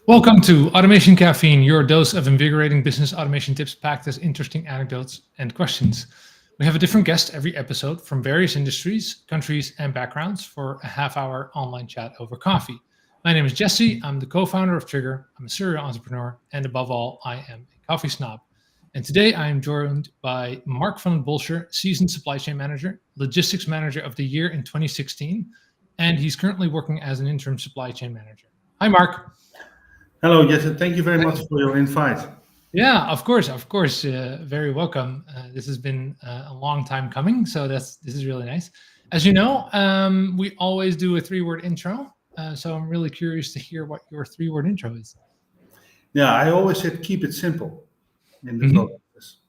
Welcome to Automation Caffeine, your dose of invigorating business automation tips packed as interesting anecdotes and questions. We have a different guest every episode from various industries, countries, and backgrounds for a half-hour online chat over coffee. My name is Jesse. I'm the co-founder of Trigger. I'm a serial entrepreneur, and above all, I am a coffee snob. And today I am joined by Marc van Bolscher, seasoned supply chain manager, logistics manager of the year in 2016, and he's currently working as an interim supply chain manager. Hi, Marc. Hello, Jesse. Thank you very much for your invite. Yeah, of course. Very welcome. This has been a long time coming, so this is really nice. As you know, we always do a 3-word intro, so I'm really curious to hear what your 3-word intro is. Yeah, I always said keep it simple in the process.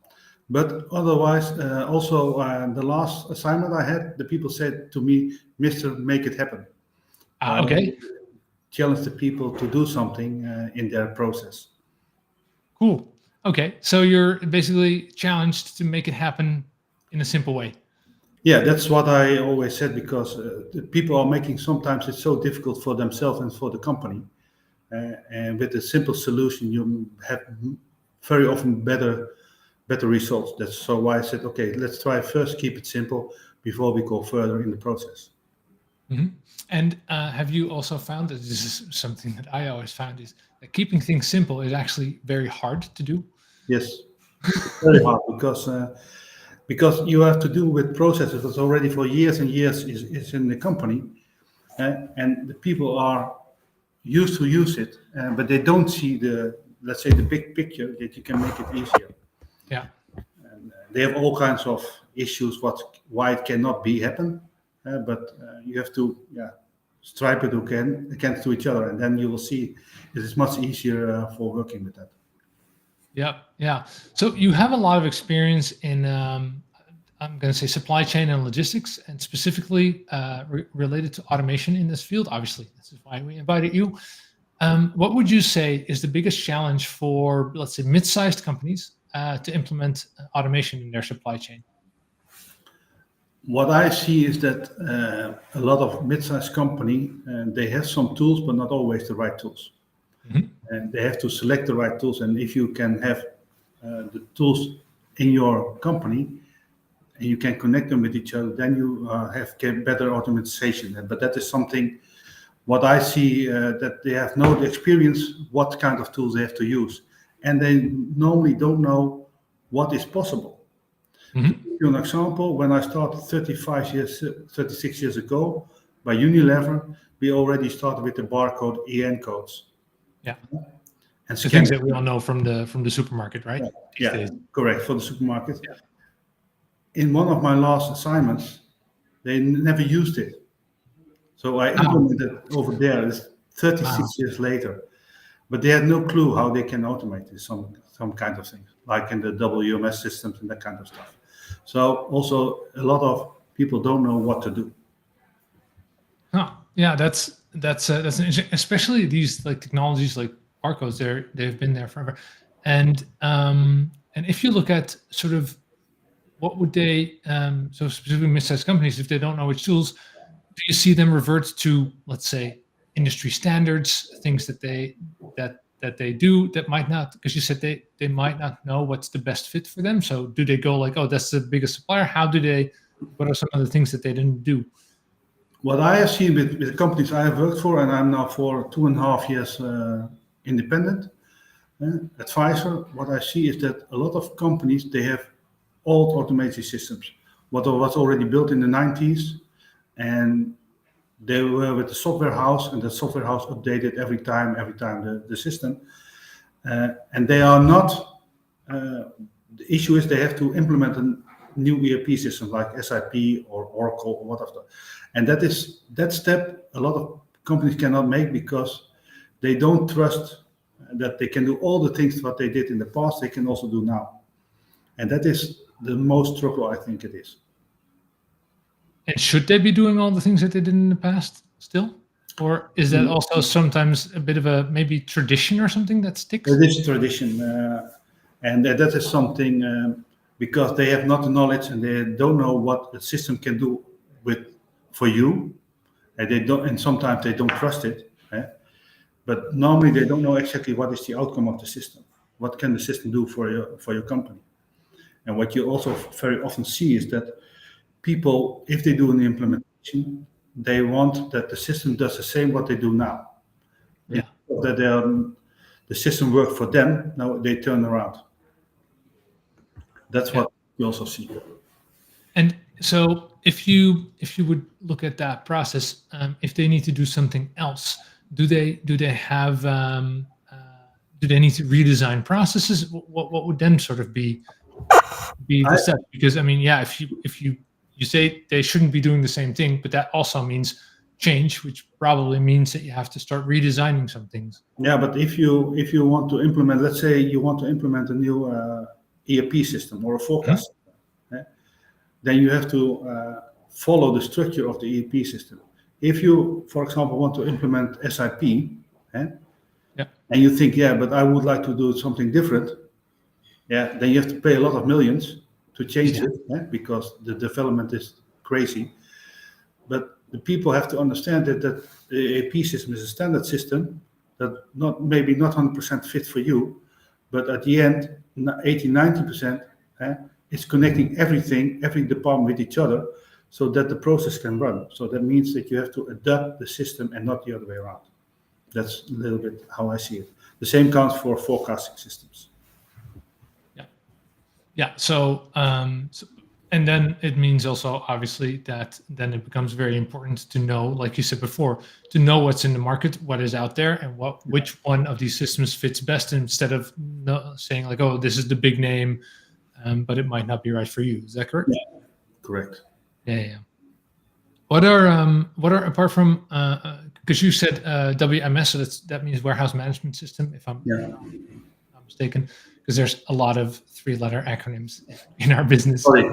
But otherwise, also the last assignment I had, the people said to me, "Mister, make it happen." Okay, Challenge the people to do something in their process. cool. Okay, so you're basically challenged to make it happen in a simple way. Yeah, that's what I always said because the people are making sometimes it's so difficult for themselves and for the company. And with a simple solution, you have very often better results. That's so why I said, okay, let's try first keep it simple before we go further in the process. And have you also found that this is something that I always found is that keeping things simple is actually very hard to do? Yes, it's very hard because you have to do with processes that's already for years and years is in the company, and the people are used to use it, but they don't see let's say the big picture that you can make it easier. Yeah. And they have all kinds of issues why it cannot be happen, but you have to stripe it against to each other, and then you will see it is much easier for working with that. Yeah. So you have a lot of experience in, I'm going to say supply chain and logistics, and specifically related to automation in this field. Obviously, this is why we invited you. What would you say is the biggest challenge for, let's say, mid-sized companies to implement automation in their supply chain? What I see is that a lot of mid-sized company they have some tools, but not always the right tools. And they have to select the right tools. And if you can have the tools in your company and you can connect them with each other, then you get better automation. But that is something what I see that they have no experience what kind of tools they have to use, and they normally don't know what is possible. To give you an example, when I started 36 years ago by Unilever, we already started with the barcode EN codes. Yeah. And the things that we all know from the supermarket, right? Yeah, correct, for the supermarket. Yeah. In one of my last assignments, they never used it. So I implemented over there. It's 36 years later. But they had no clue how they can automate this, some kind of things, like in the WMS systems and that kind of stuff. So also a lot of people don't know what to do. Yeah, that's especially these like technologies like barcodes. They've been there forever, and if you look at sort of what would they so specifically mid-sized companies, if they don't know which tools, do you see them revert to, let's say, industry standards, things that they do that might not, because you said they might not know what's the best fit for them. So do they go like, oh, that's the biggest supplier? What are some of the things that they didn't do? What I have seen with the companies I have worked for, and I'm now for 2.5 years independent advisor, what I see is that a lot of companies, they have old automation systems, what was already built in the 90s, and they were with the software house, and the software house updated every time the system, and they are not. The issue is they have to implement a new ERP system like SAP or Oracle or whatever, and that step a lot of companies cannot make because they don't trust that they can do all the things what they did in the past they can also do now, and that is the most struggle I think it is. And should they be doing all the things that they did in the past still? Or is that also sometimes a bit of a maybe tradition or something that sticks? It is tradition, and that is something because they have not the knowledge and they don't know what the system can do for you, and they don't, and sometimes they don't trust it. but normally they don't know exactly what is the outcome of the system. What can the system do for your company? And what you also very often see is that people, if they do an implementation, they want that the system does the same what they do now. Yeah. That the system worked for them, now they turn around. That's what you also see. And so if you would look at that process, if they need to do something else, do they have do they need to redesign processes? What would then sort of be the step? Because I mean, yeah, if you say they shouldn't be doing the same thing, but that also means change, which probably means that you have to start redesigning some things. Yeah, but if you want to implement, let's say you want to implement a new ERP system or a forecast, then you have to follow the structure of the ERP system. If you, for example, want to implement SAP, and you think, yeah, but I would like to do something different, then you have to pay a lot of millions to change it, because the development is crazy. But the people have to understand that the ERP system is a standard system that maybe not 100% fit for you, but at the end, 80-90% is connecting every department with each other, so that the process can run. So that means that you have to adapt the system and not the other way around. That's a little bit how I see it. The same counts for forecasting systems. Yeah. So, and then it means also, obviously, that then it becomes very important to know, like you said before, to know what's in the market, what is out there, and which one of these systems fits best, instead of saying like, oh, this is the big name, but it might not be right for you. Is that correct? Yeah, correct. Yeah. What are apart from because you said WMS, so that means warehouse management system, if I'm not mistaken, because there's a lot of 3-letter acronyms in our business. Sorry,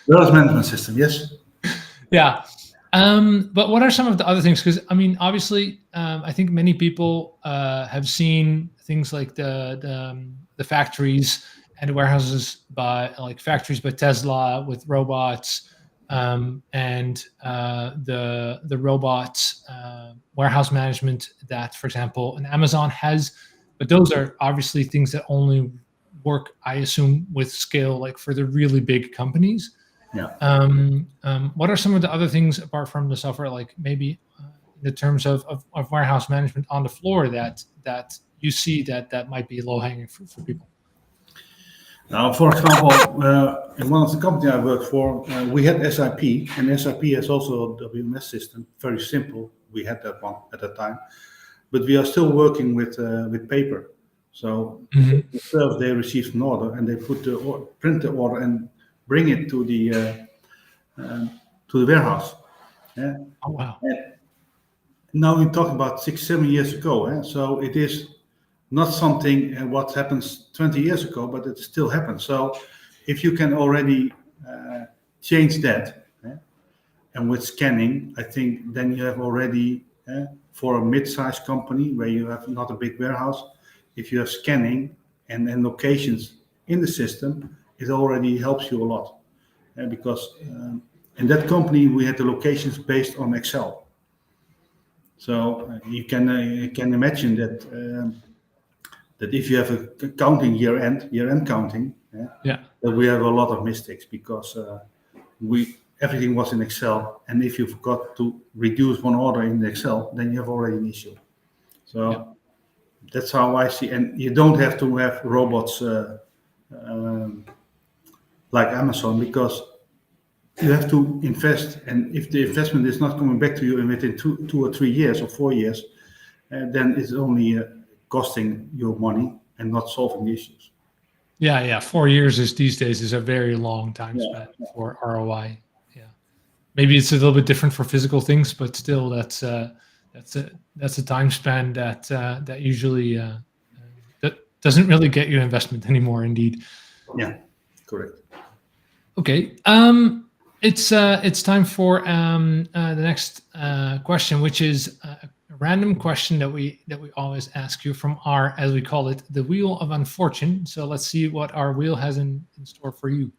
warehouse management system, yes. Yeah. But what are some of the other things? Because I mean, obviously, I think many people have seen things like the factories and warehouses by factories by Tesla with robots, and the robots warehouse management that, for example, an Amazon has. But those are obviously things that only work, I assume, with scale, like for the really big companies. Yeah. What are some of the other things apart from the software, like maybe in the terms of warehouse management on the floor that you see that might be low hanging fruit for people? Now, for example, in one of the companies I worked for, we had SAP, and SAP has also a WMS system, very simple. We had that one at that time, but we are still working with paper. So they received an order, and they print the order and bring it to the warehouse. Yeah. Oh wow! And now we talk about 6-7 years ago. So it is not something what happens 20 years ago, but it still happens. So if you can already change that, and with scanning, I think then you have already for a mid-sized company where you have not a big warehouse, if you have scanning and locations in the system, it already helps you a lot. Because in that company, we had the locations based on Excel. So you can imagine that if you have a counting year-end counting, that we have a lot of mistakes, because everything was in Excel, and if you forgot to reduce one order in Excel, then you have already an issue. So that's how I see. And you don't have to have robots like Amazon, because you have to invest, and if the investment is not coming back to you within 2 or 3 years or 4 years, then it's only costing you money and not solving the issues. Yeah. 4 years these days is a very long time span for ROI. Yeah, maybe it's a little bit different for physical things, but still, that's a time span that usually that doesn't really get you investment anymore. Indeed. Yeah, correct. Okay. It's time for the next question, which is a random question that we always ask you from our, as we call it, the Wheel of Unfortune. So let's see what our wheel has in store for you.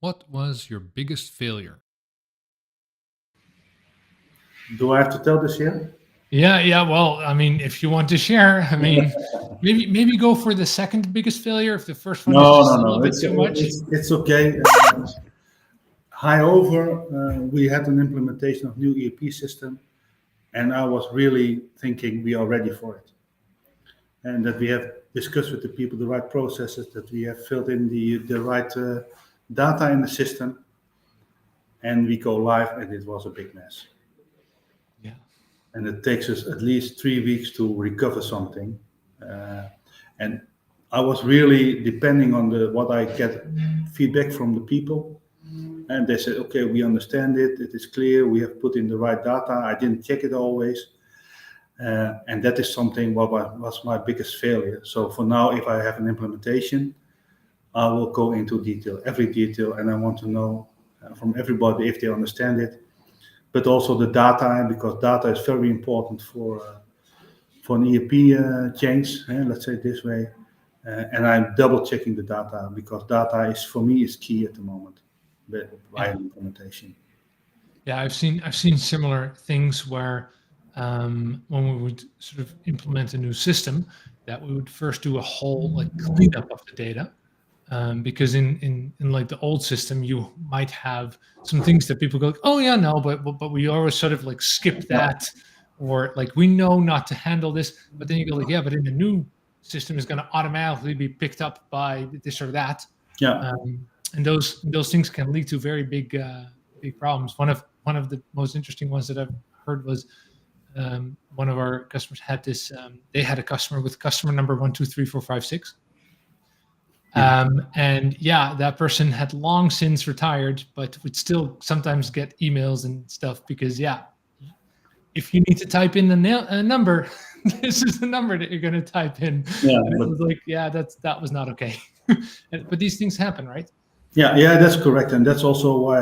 What was your biggest failure? Do I have to tell this here? Yeah. Well, I mean, if you want to share, I mean, maybe go for the second biggest failure if the first one is No, no, just a little no. bit too much. It's okay. High over, we had an implementation of new ERP system, and I was really thinking we are ready for it, and that we have discussed with the people the right processes, that we have filled in the right data in the system, and we go live, and it was a big mess. Yeah. And it takes us at least 3 weeks to recover something. And I was really depending on what I get feedback from the people, and they said, "Okay, we understand it. It is clear. We have put in the right data." I didn't check it always, and that is something what was my biggest failure. So for now, if I have an implementation, I will go into detail, every detail, and I want to know from everybody if they understand it, but also the data, because data is very important for an ERP change, let's say it this way. And I'm double checking the data, because data is, for me, is key at the moment by Yeah. implementation. Yeah, I've seen similar things where when we would sort of implement a new system, that we would first do a whole like cleanup of the data, because in like the old system, you might have some things that people go, like, oh yeah, no, but we always sort of like skip Yeah, that, or like we know not to handle this, but then you go like, yeah, but in the new system is going to automatically be picked up by this or that, yeah, and those things can lead to very big problems. One of the most interesting ones that I've heard was one of our customers had this. They had a customer with customer number 12345 6, yeah, and yeah, that person had long since retired, but would still sometimes get emails and stuff because yeah, if you need to type in the number, this is the number that you're going to type in, yeah. and it But was like, yeah, that was not okay. But these things happen, right? yeah, that's correct, and that's also why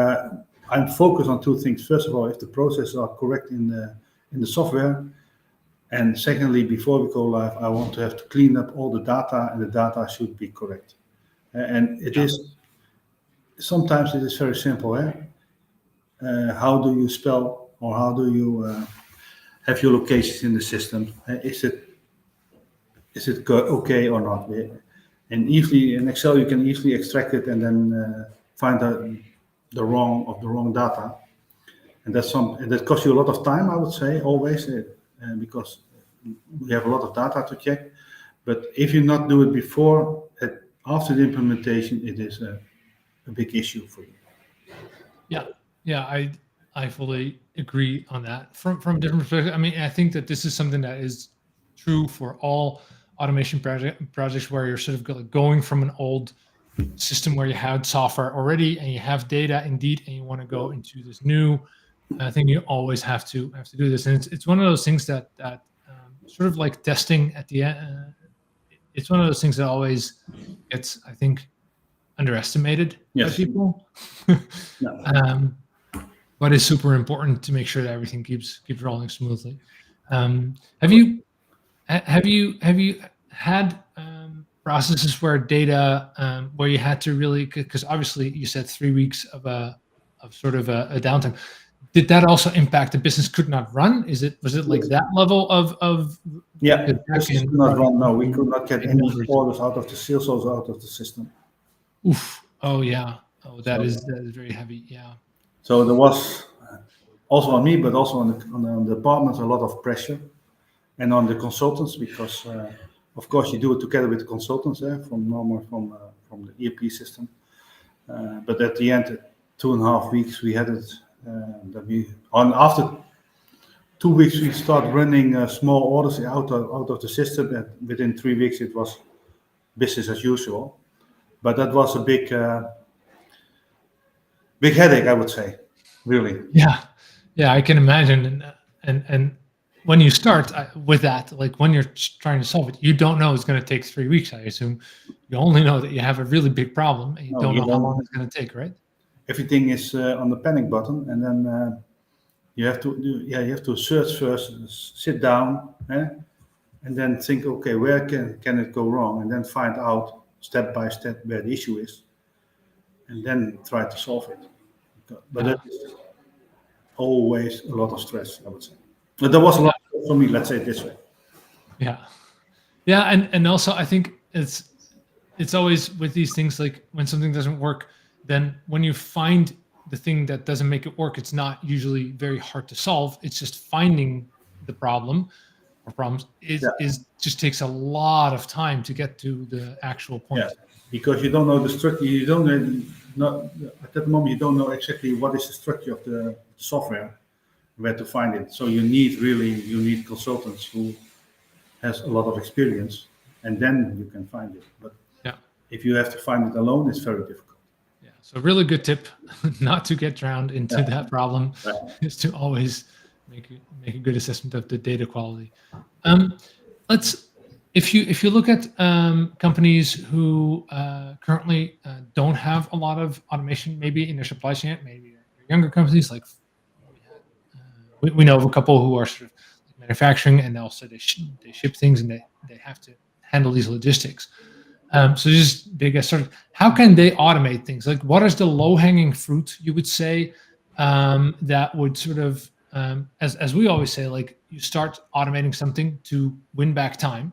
I'm focused on two things. First of all, if the processes are correct in the software, and secondly, before we go live, I want to have to clean up all the data, and the data should be correct. And it Yeah. is sometimes it is very simple. How do you spell, or how do you have your locations in the system? Is it okay or not? And easily in Excel you can easily extract it and then find the wrong data, and that costs you a lot of time. I would say always, because we have a lot of data to check. But if you not do it before, after the implementation, it is a big issue for you. Yeah, yeah, I fully agree on that. From different perspectives, I mean, I think that this is something that is true for all automation projects where you're sort of going from an old system where you had software already and you have data indeed, and you want to go into this new. I think you always have to do this, and it's one of those things that sort of like testing at the end. It's one of those things that always gets, I think, underestimated by Yes. people. Yeah. um, but it's super important to make sure that everything keeps rolling smoothly. Have you have you had processes where data where you had to really, because obviously you said 3 weeks of sort of a downtime. Did that also impact the business could not run? Was it like Yes. that level of Yeah. because back This is in not project run. No, we management, could not get big any numbers. orders out of the sales, also out of the system. Oof. Oh yeah. Oh, that So, is very heavy. Yeah. so there was also on me, but also on the departments, a lot of pressure, and on the consultants, because of course you do it together with the consultants from the ERP system. But at the end, 2.5 weeks, we had it. That we on After 2 weeks, we start running small orders out of the system, and within 3 weeks, it was business as usual. But that was a big headache, I would say, really. Yeah, yeah, I can imagine, and when you start with that, like when you're trying to solve it, you don't know it's going to take 3 weeks. I assume you only know that you have a really big problem, and you No, don't you know how long don't. it's going to take, right? Everything is on the panic button, and then you have to search first, sit down, and then think, okay, where can it go wrong, and then find out step by step where the issue is, and then try to solve it. But Yeah. that is always a lot of stress, I would say. But there was a lot for me, let's say it this way. Yeah. Yeah, and also I think it's always with these things, like when something doesn't work, then when you find the thing that doesn't make it work, it's not usually very hard to solve. It's just finding the problem or problems Yeah. is just takes a lot of time to get to the actual point. Yeah, because you don't know the structure. You don't know, not at that moment. You don't know exactly what is the structure of the software, where to find it. So you need consultants who has a lot of experience, and then you can find it. But Yeah. if you have to find it alone, it's very difficult. Yeah. So really good tip not to get drowned into Yeah. that problem Right. is to always make a good assessment of the data quality. Let's if you look at companies who currently don't have a lot of automation, maybe in their supply chain, maybe they're younger companies like we had, we know of a couple who are sort of like manufacturing, and also they ship things, and they have to handle these logistics. So just they get started. How can they automate things? Like, what is the low hanging fruit you would say that would sort of, as we always say, like you start automating something to win back time,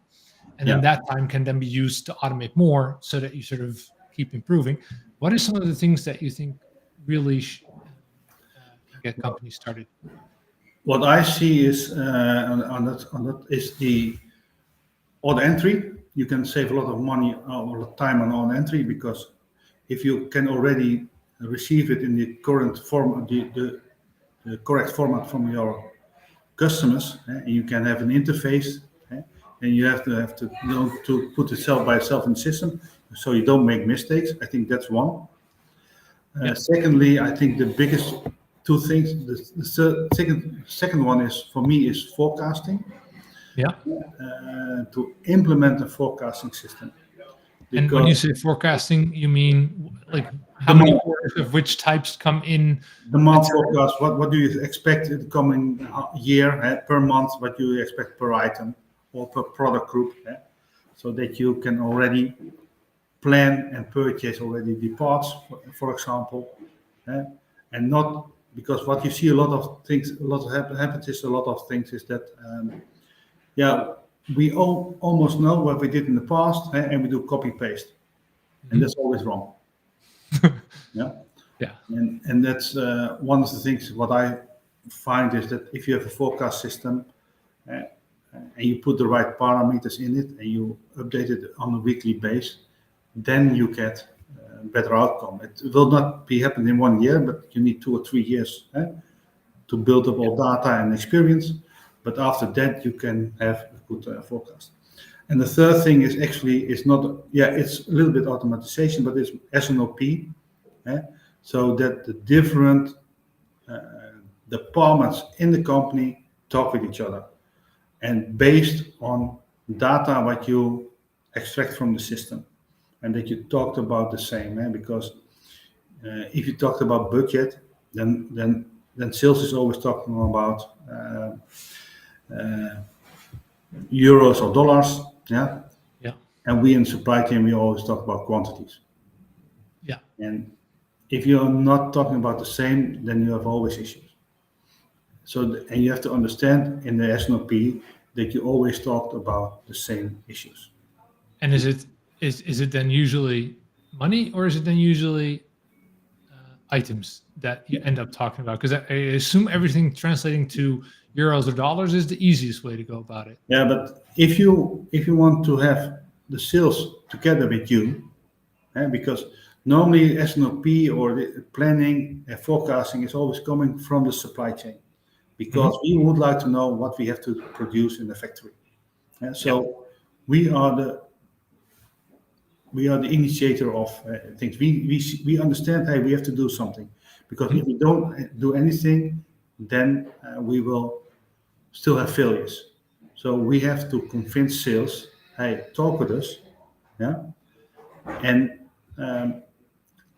and then Yeah. that time can then be used to automate more, so that you sort of keep improving. What are some of the things that you think really can get companies started? What I see is on that is the order entry. You can save a lot of money or time on order entry, because if you can already receive it in the current form, the correct format from your customers, and you can have an interface, and you have to know to put itself by itself in the system, so you don't make mistakes. I think that's one. Yeah. Secondly, I think the biggest two things. Second one is for me is forecasting. Yeah. To implement a forecasting system. And when you Because say forecasting, you mean like how the many month, orders of which types come in? the Let's month say, forecast, what do you expect in the coming year, per month, what do you expect per item or per product group, so that you can already plan and purchase already the parts, for example, and not because what you see a lot of things, a lot of happens is a lot of things is that yeah, we almost know what we did in the past, and we do copy paste, and that's always wrong. Yeah, yeah. and that's one of the things. What I find is that if you have a forecast system, and you put the right parameters in it, and you update it on a weekly base, then you get better outcome. It will not be happening in 1 year, but you need 2 or 3 years to build up all data and experience. But after that, you can have a good forecast. And the third thing is actually it's not, it's a little bit automatization, but it's SNOP, so that the different departments in the company talk with each other, and based on data what you extract from the system, and that you talked about the same, because if you talked about budget, then sales is always talking about euros or dollars, Yeah. and we in supply chain we always talk about quantities. Yeah. And if you're not talking about the same, then you have always issues. So and you have to understand in the SNOP that you always talked about the same issues. And is it then usually money, or is it then usually items that you end up talking about? Because I assume everything translating to euros or dollars is the easiest way to go about it. Yeah, but if you want to have the sales together with you, because normally SNOP or the planning and forecasting is always coming from the supply chain, because we would like to know what we have to produce in the factory. So we are the initiator of things. We understand, hey, we have to do something, because if we don't do anything, then we will still have failures. So we have to convince sales, hey, talk with us, and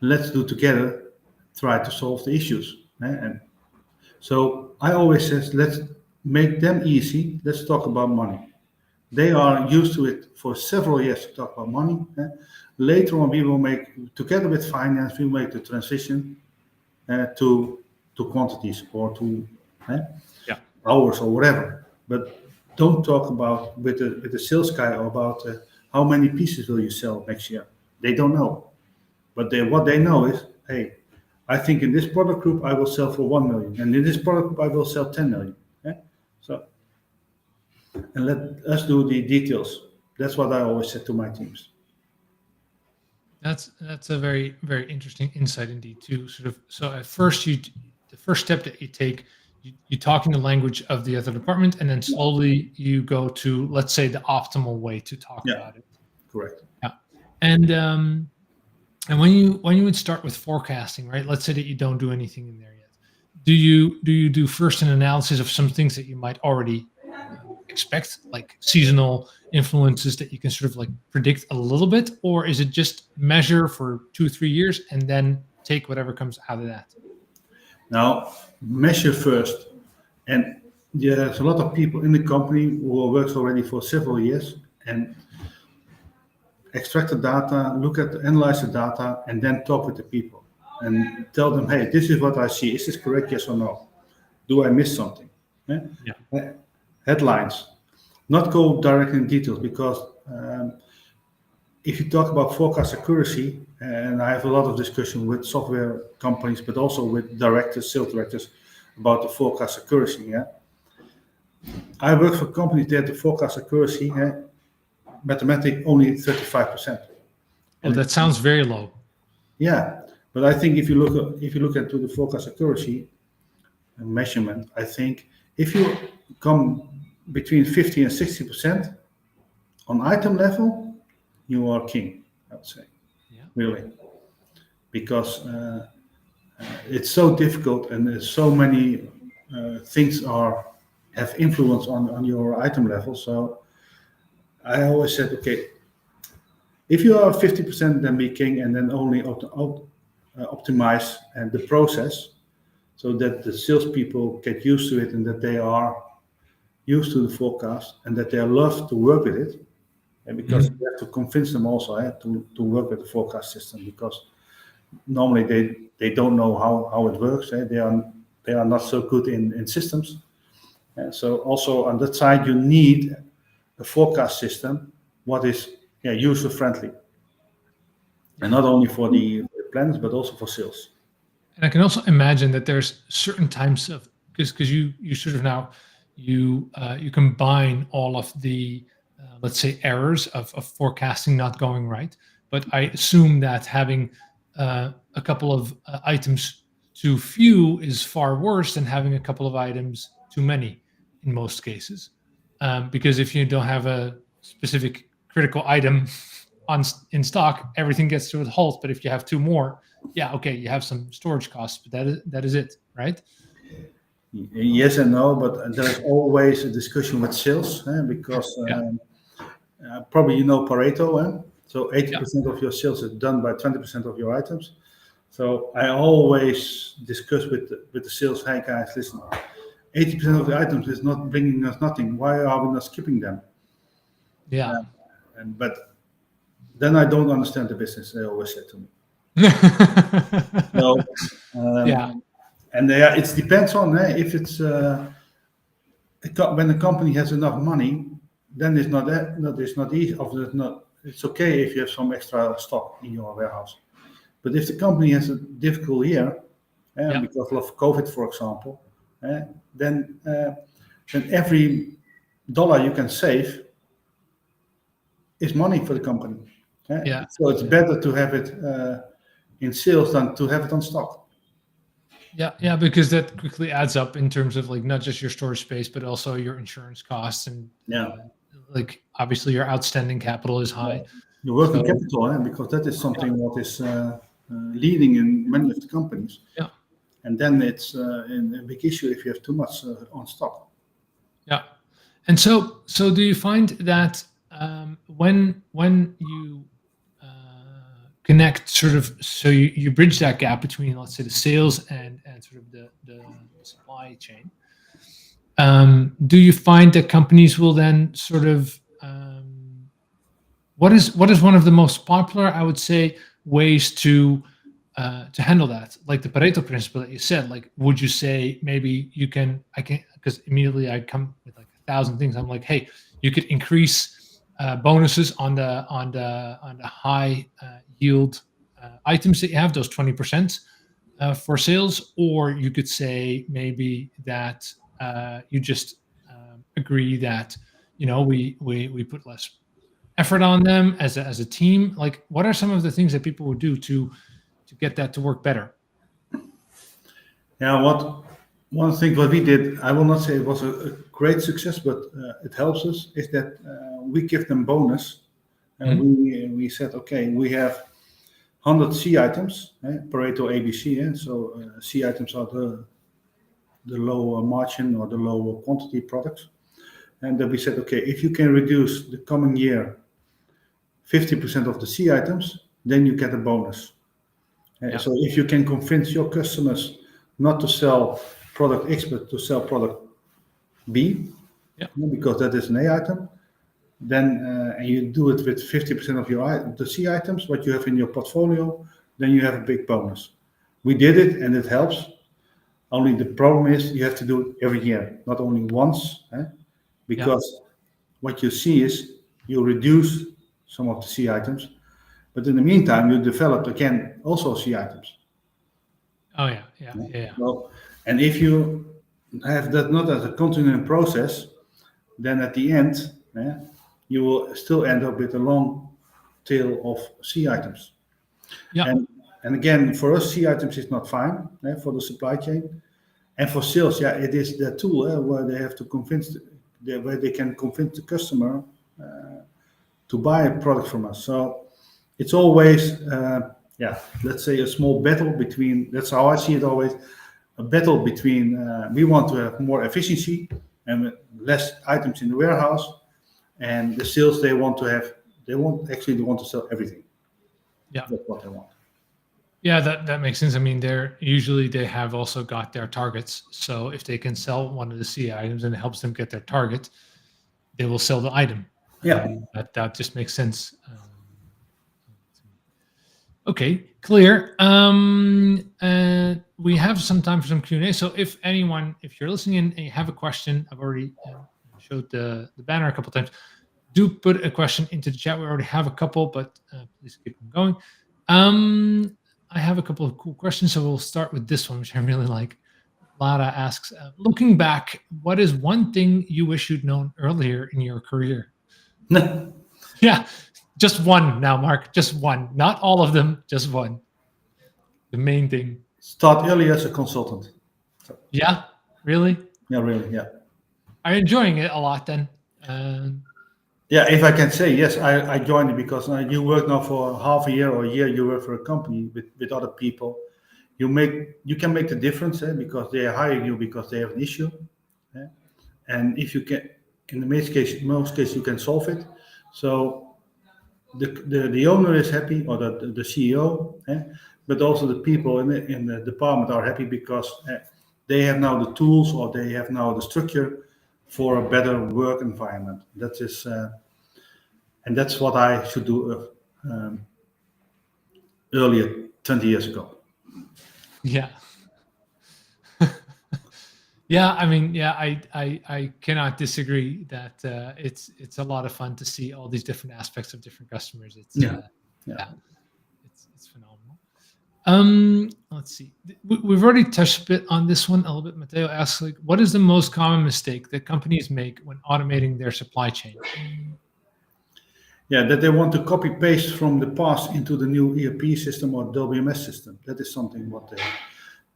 let's do together, try to solve the issues. And so I always says, let's make them easy. Let's talk about money. They are used to it for several years to talk about money. Later on, we will make, together with finance, we will make the transition to quantities or to hours or whatever. But don't talk about with the sales guy about how many pieces will you sell next year. They don't know. But what they know is, hey, I think in this product group I will sell for 1 million, and in this product group I will sell 10 million. So, and let us do the details. That's what I always said to my teams. That's a very, very interesting insight indeed too. Sort of, so at first the first step that you take, you talk in the language of the other department, and then slowly you go to, let's say, the optimal way to talk about it. Correct. Yeah. And when you would start with forecasting, right? Let's say that you don't do anything in there yet. Do you do first an analysis of some things that you might already expect, like seasonal influences that you can sort of like predict a little bit, or is it just measure for 2-3 years and then take whatever comes out of that? Now, measure first. And there's a lot of people in the company who works already for several years and extract the data, analyze the data, and then talk with the people and tell them, hey, this is what I see. Is this correct? Yes or no? Do I miss something? Headlines. Not go directly in details, because if you talk about forecast accuracy, and I have a lot of discussion with software companies, but also with directors, sales directors, about the forecast accuracy. I work for companies that the forecast accuracy, mathematic, only 35%. Oh, that sounds very low. Yeah, but I think if you look into the forecast accuracy measurement, I think if you come between 50 and 60% on item level, you are king, I would say. Yeah. Really, because it's so difficult, and there's so many things have influence on your item level. So I always said, okay, if you are 50%, then be king, and then only optimize and the process, so that the salespeople get used to it, and that they are used to the forecast, and that they love to work with it. And because you have to convince them also to work with the forecast system, because normally they don't know how it works. They are not so good in systems. So also on that side, you need a forecast system what is user friendly, and not only for the planners but also for sales. And I can also imagine that there's certain types of, because you sort of now you combine all of the let's say errors of forecasting not going right. But I assume that having a couple of items too few is far worse than having a couple of items too many in most cases. Because if you don't have a specific critical item in stock, everything gets to a halt. But if you have two more, okay, you have some storage costs, but that is it, right? Yes and no, but there's always a discussion with sales, because probably you know Pareto, so 80% of your sales is done by 20% of your items. So I always discuss with the sales, hey guys, listen, 80% of the items is not bringing us nothing. Why are we not skipping them? But then I don't understand the business, they always say to me. So, and it depends on if it's when the company has enough money, then it's not easy. It's okay if you have some extra stock in your warehouse. But if the company has a difficult year, because of COVID, for example, then every dollar you can save is money for the company. So it's better to have it in sales than to have it on stock. Yeah, because that quickly adds up in terms of like not just your storage space, but also your insurance costs, and like obviously your outstanding capital is high. Your working capital, because that is something what is leading in many of the companies. And then it's a big issue if you have too much on stock. And so do you find that when you connect sort of, so you bridge that gap between, let's say, the sales and sort of the supply chain, do you find that companies will then sort of What is one of the most popular, I would say, ways to handle that? Like the Pareto principle that you said. Like, would you say maybe I can, because immediately I come with like 1,000 things. I'm like, hey, you could increase bonuses on the high yield items that you have, those 20% for sales, or you could say maybe that you just agree that we put less effort on them as a team. Like, what are some of the things that people would do to get that to work better? Yeah, one thing what we did, I will not say it was a great success, but it helps us, is that we give them bonus. And we said, okay, we have 100 C items, Pareto ABC. So C items are the lower margin or the lower quantity products. And then we said, okay, if you can reduce the coming year 50% of the C items, then you get a bonus. So if you can convince your customers not to sell product X, but to sell product B, because that is an A item, then and you do it with 50% of the C items, what you have in your portfolio, then you have a big bonus. We did it and it helps. Only the problem is you have to do it every year, not only once, because what you see is you reduce some of the C items, but in the meantime you develop again also C items. Oh yeah. Well, and if you have that not as a continuing process, then at the end, you will still end up with a long tail of C items. Yeah. And again, for us, C items is not fine for the supply chain, and for sales, it is the tool where they have to where they can convince the customer to buy a product from us. So it's always, let's say a small battle between. That's how I see it always. A battle between we want to have more efficiency and less items in the warehouse, and the sales they want to sell everything. Yeah, that's what they want. Yeah, that makes sense. I mean, they have also got their targets. So if they can sell one of the C items and it helps them get their target, they will sell the item. That just makes sense. Okay, clear. We have some time for some Q&A. So if you're listening in and you have a question, I've already showed the banner a couple times. Do put a question into the chat. We already have a couple, but please keep them going. I have a couple of cool questions, so we'll start with this one, which I really like. Lara asks, looking back, what is one thing you wish you'd known earlier in your career? Yeah, just one now, Marc. Just one. Not all of them, just one. The main thing. Start early as a consultant. Yeah, really? Yeah, really, yeah. Are you enjoying it a lot then? Yeah, if I can say, yes, I joined it because you work now for half a year or a year, you work for a company with other people. You can make the difference because they are hiring you because they have an issue. And if you can, in most cases, you can solve it. So the owner is happy, or the CEO, but also the people in the department are happy because they have now the tools, or they have now the structure for a better work environment. That is, and that's what I should do earlier, 20 years ago. Yeah. Yeah, I mean, yeah, I cannot disagree that it's a lot of fun to see all these different aspects of different customers. It's phenomenal. Let's see. We've already touched a bit on this one a little bit. Matteo asks, like, what is the most common mistake that companies make when automating their supply chain? Yeah, that they want to copy paste from the past into the new ERP system or WMS system. That is something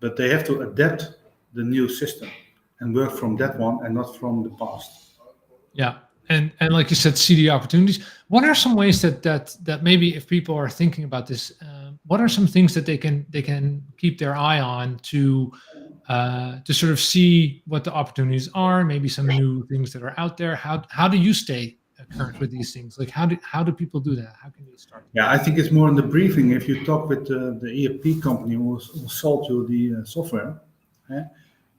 but they have to adapt the new system and work from that one and not from the past. Yeah. And like you said, see the opportunities. What are some ways that maybe if people are thinking about this, what are some things that they can keep their eye on to sort of see what the opportunities are? Maybe some new things that are out there. How do you stay current with these things? Like how do people do that? How can they start? Yeah, I think it's more in the briefing. If you talk with the ERP company who sold you the software,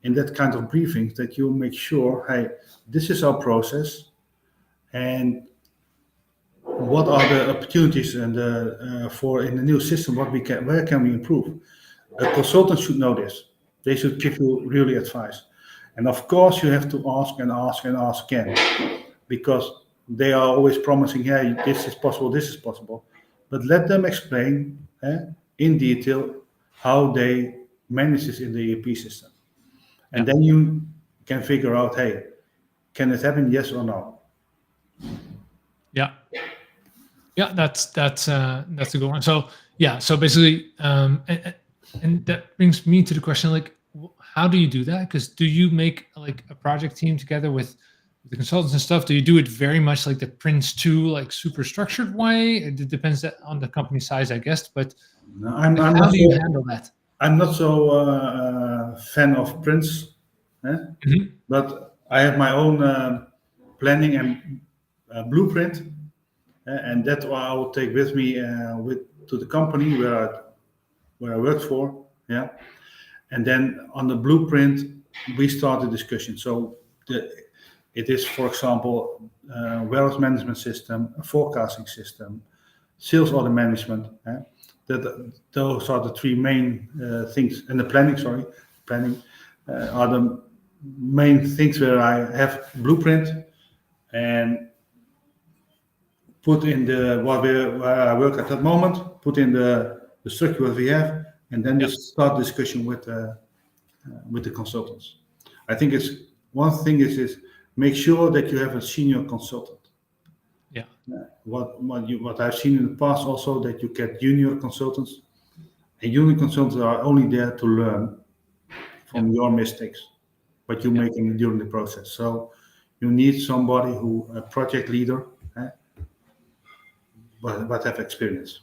in that kind of briefings, that you make sure, hey, this is our process. And what are the opportunities and for in the new system, where can we improve? A consultant should know this. They should give you really advice. And of course, you have to ask and ask and ask again, because they are always promising, hey, this is possible, this is possible. But let them explain in detail how they manage this in the ERP system. And then you can figure out, hey, can it happen, yes or no? Yeah. Yeah, that's a good one. So yeah, so basically, and that brings me to the question, like, how do you do that? Because do you make like a project team together with the consultants and stuff? Do you do it very much like the Prince2, like super structured way? It depends on the company size, I guess. But No, like, how do you handle that? I'm not so fan of Prince, but I have my own planning and blueprint, and that I will take with me to the company where I work for, yeah. And then on the blueprint, we start the discussion. So it is, for example, warehouse management system, a forecasting system, sales order management. Those are the three main things, and the planning are the main things where I have blueprint and put in where I work at that moment, put in the structure that we have, and then just start discussion with the consultants. I think it's one thing is make sure that you have a senior consultant. Yeah. What I've seen in the past also, that you get junior consultants, and junior consultants are only there to learn from your mistakes, what you're making during the process. So you need somebody a project leader, but have experience.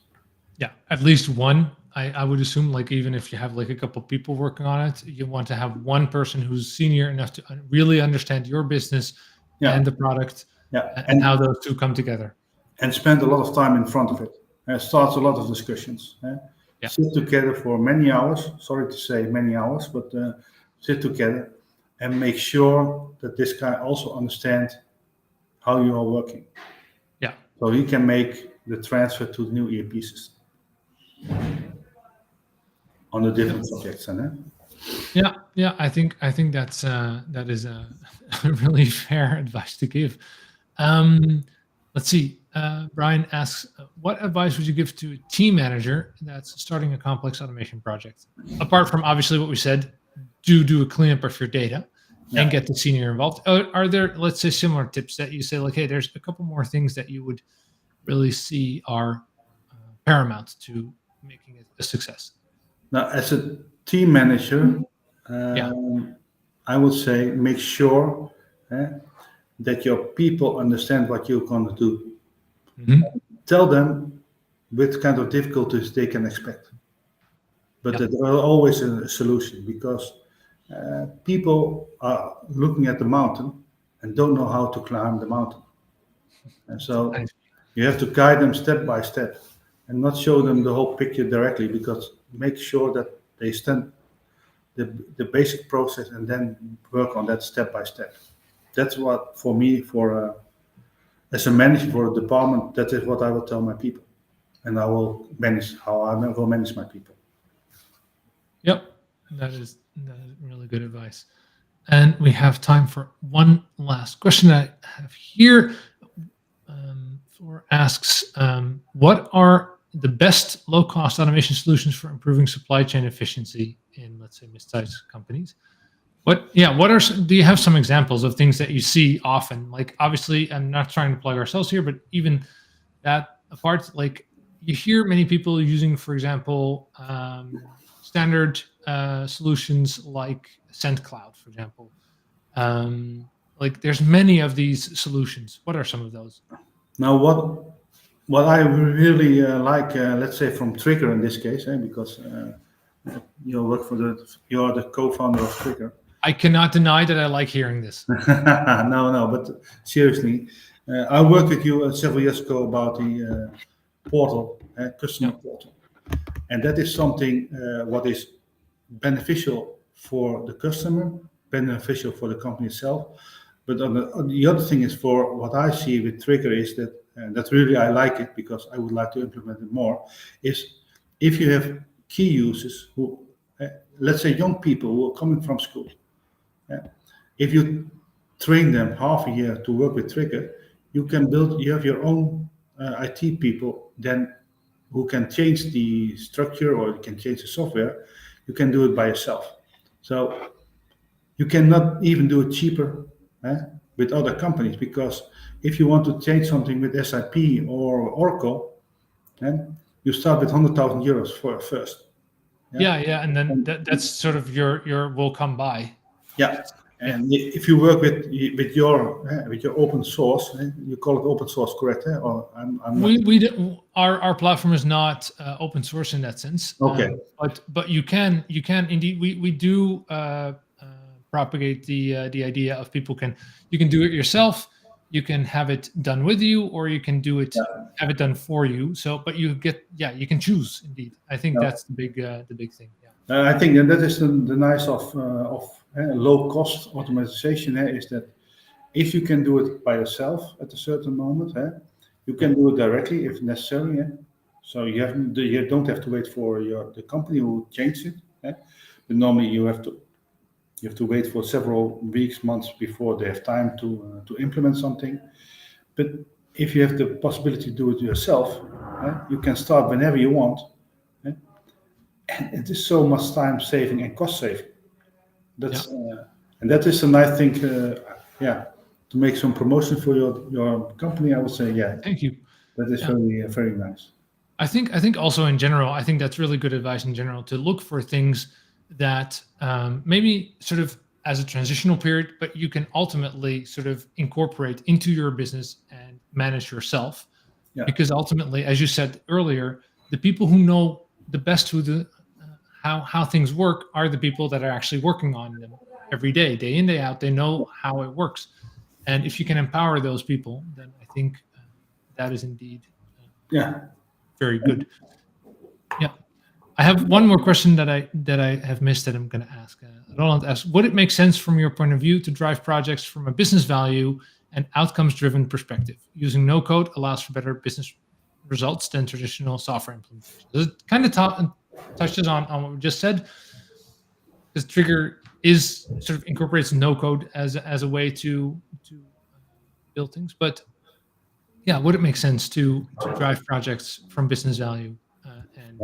Yeah, at least one. I would assume, like, even if you have like a couple people working on it, you want to have one person who's senior enough to really understand your business and the product, and how those two come together. And spend a lot of time in front of it. Starts a lot of discussions. Sit together for many hours. Sorry to say many hours, but sit together and make sure that this guy also understands how you are working. Yeah. So he can make the transfer to the new ERP system on the different subjects. Yeah. I think that is a really fair advice to give. Let's see. Brian asks, what advice would you give to a team manager that's starting a complex automation project? Apart from obviously what we said, do a cleanup of your data and get the senior involved. Are there, let's say, similar tips that you say, like, hey, there's a couple more things that you would really see are paramount to making it a success? Now, as a team manager, I would say make sure that your people understand what you're going to do. Tell them what kind of difficulties they can expect, but that there are always a solution, because people are looking at the mountain and don't know how to climb the mountain. And so you have to guide them step by step and not show them the whole picture directly, because make sure that they stand the basic process and then work on that step by step. That's what, for me, as a manager for a department, that is what I will tell my people, and I will manage how I will manage my people. Yep, that is really good advice. And we have time for one last question that I have here. Flor asks, what are the best low-cost automation solutions for improving supply chain efficiency in, let's say, mid-sized companies? Do you have some examples of things that you see often? Like, obviously, I'm not trying to plug ourselves here, but even that apart, like, you hear many people using, for example, standard solutions like SendCloud, for example. Like, there's many of these solutions. What are some of those? Now, what I really like, let's say from Trigger in this case, because you're the co-founder of Trigger. I cannot deny that I like hearing this. No, but seriously, I worked with you several years ago about the portal, customer portal, and that is something what is beneficial for the customer, beneficial for the company itself. But on the other thing is, for what I see with Trigger, is that and that really I like it because I would like to implement it more, is if you have key users who, let's say young people who are coming from school, if you train them half a year to work with Trigger, you have your own IT people then who can change the structure or you can change the software. You can do it by yourself. So you cannot even do it cheaper with other companies, because if you want to change something with SAP or Oracle, then you start with 100,000 euros for first. Yeah, and then that's sort of your will come by. Yeah, and if you work with your open source, you call it open source, correct? Or I'm not. Our platform is not open source in that sense. Okay. But you can indeed we do propagate the idea of you can do it yourself, you can have it done with you, or you can do it have it done for you. So, but you can choose. Indeed, I think that's the big thing. Yeah. I think that is the nice of low cost automation is that if you can do it by yourself at a certain moment, you can do it directly if necessary. So you don't have to wait for the company who changed it. But normally you have to wait for several weeks, months before they have time to implement something. But if you have the possibility to do it yourself, you can start whenever you want. And it is so much time saving and cost saving. And that is a nice thing. To make some promotion for your company, I would say, Thank you. That is very very nice. I think also in general, I think that's really good advice in general, to look for things that maybe sort of as a transitional period, but you can ultimately sort of incorporate into your business and manage yourself. Yeah. Because ultimately, as you said earlier, the people who know the best how things work are the people that are actually working on them every day in, day out. They know how it works. And if you can empower those people, then I think that is indeed very good. Yeah. I have one more question that I have missed that I'm going to ask. Roland asks, would it make sense from your point of view to drive projects from a business value and outcomes-driven perspective? Using no code allows for better business results than traditional software implementation. Does it kind of touches on what we just said? Because Trigger sort of incorporates no code as a way to build things, but would it make sense to drive projects from business value?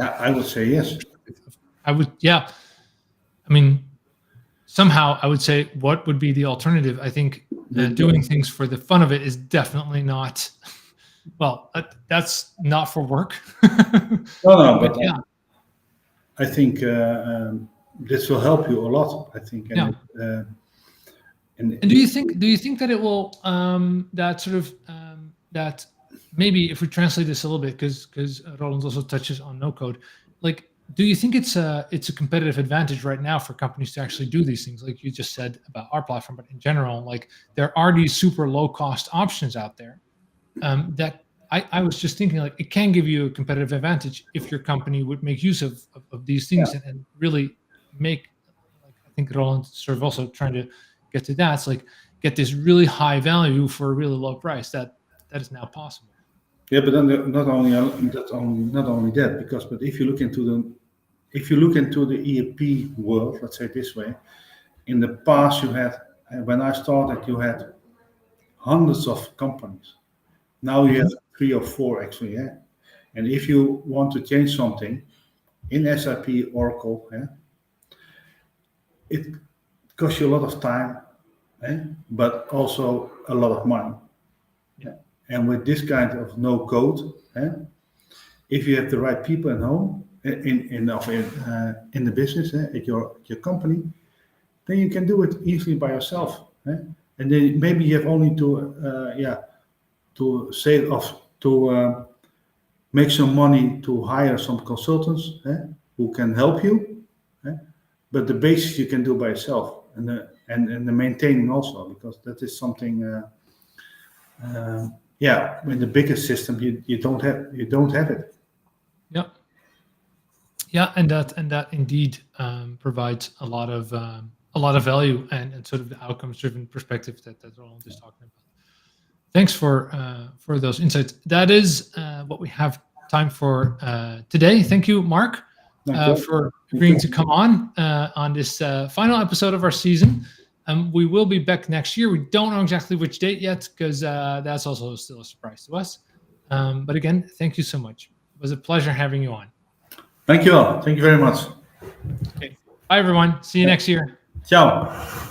I would say yes. I would, I mean, somehow I would say, what would be the alternative? I think doing things for the fun of it is definitely not. Well, that's not for work. No, but I think this will help you a lot. I think. And do you think that it will that sort of that maybe if we translate this a little bit, because Roland also touches on no code, like, do you think it's a competitive advantage right now for companies to actually do these things, like you just said about our platform, but in general, like there are these super low cost options out there that I was just thinking, like, it can give you a competitive advantage if your company would make use of these things and really make, like, I think Roland sort of also trying to get to that. It's like, get this really high value for a really low price that is now possible. Yeah, but then not only that, but if you look into the ERP world, let's say it this way, in the past you had, when I started, you had hundreds of companies. Now you have 3 or 4 actually, And if you want to change something in SAP, Oracle, it costs you a lot of time, but also a lot of money. And with this kind of no code, if you have the right people at home, in the business, at your company, then you can do it easily by yourself. And then maybe you have only to save off to make some money to hire some consultants who can help you. But the basics you can do by yourself, and the maintaining also, because that is something. In the biggest system, you don't have it. And that indeed provides a lot of value and sort of the outcomes driven perspective that Roland is talking about. Thanks for those insights. That is what we have time for today. Thank you, Marc, for agreeing to come on this final episode of our season. We will be back next year. We don't know exactly which date yet because that's also still a surprise to us. But again, thank you so much. It was a pleasure having you on. Thank you all. Thank you very much. Okay. Bye, everyone. See you next year. Ciao.